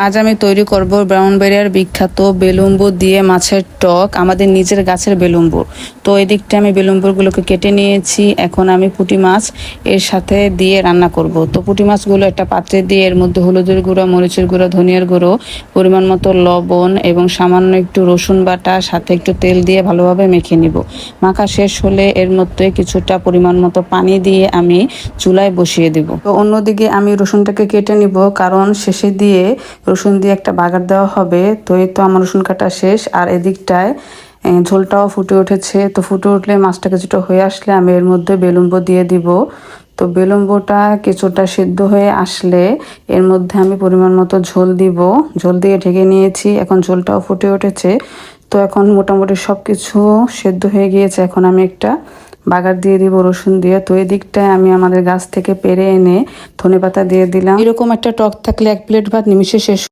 আজ আমি তৈরি করব ব্রাহ্মণবাড়িয়ার বিখ্যাত বেলুম্বু দিয়ে মাছের টক, আমাদের নিজের গাছের বেলুম্বু। তো এদিকটা আমি বেলুম্বুরগুলোকে কেটে নিয়েছি। এখন আমি পুঁটি মাছ এর সাথে দিয়ে রান্না করব। তো পুঁটি মাছগুলো একটা পাত্রে দিয়ে এর মধ্যে হলুদের গুঁড়ো, মরিচের গুঁড়ো, ধনিয়ার গুঁড়ো, পরিমাণ মতো লবণ এবং সামান্য একটু রসুন বাটা, সাথে একটু তেল দিয়ে ভালোভাবে মেখে নিব। মাখা শেষ হলে এর মধ্যে কিছুটা পরিমাণ মতো পানি দিয়ে আমি চুলায় বসিয়ে দেব। তো অন্যদিকে আমি রসুনটাকে কেটে নিব, কারণ শেষে দিয়ে রসুন দিয়ে একটা বাগার দেওয়া হবে। তো এই তো আমার রসুন কাটা শেষ, আর এদিকটায় ঝোলটাও ফুটে উঠেছে। তো ফুটে উঠলে মাছটা কিছুটা হয়ে আসলে আমি এর মধ্যে বেলুম্বু দিয়ে দিব। তো বেলুম্বুটা কিছুটা সিদ্ধ হয়ে আসলে এর মধ্যে আমি পরিমাণ মতো ঝোল দিব। ঝোল দিয়ে ঢেকে নিয়েছি, এখন ঝোলটাও ফুটে উঠেছে। তো এখন মোটামুটি সব কিছু সেদ্ধ হয়ে গিয়েছে। এখন আমি একটা বাগার দিয়ে দিব রসুন দিয়ে। তো এই দিকটায় আমি আমাদের গাছ থেকে পেরে এনে ধনেপাতা দিয়ে দিলাম। এরকম একটা টক থাকলে এক প্লেট ভাত নিমিশে শেষ।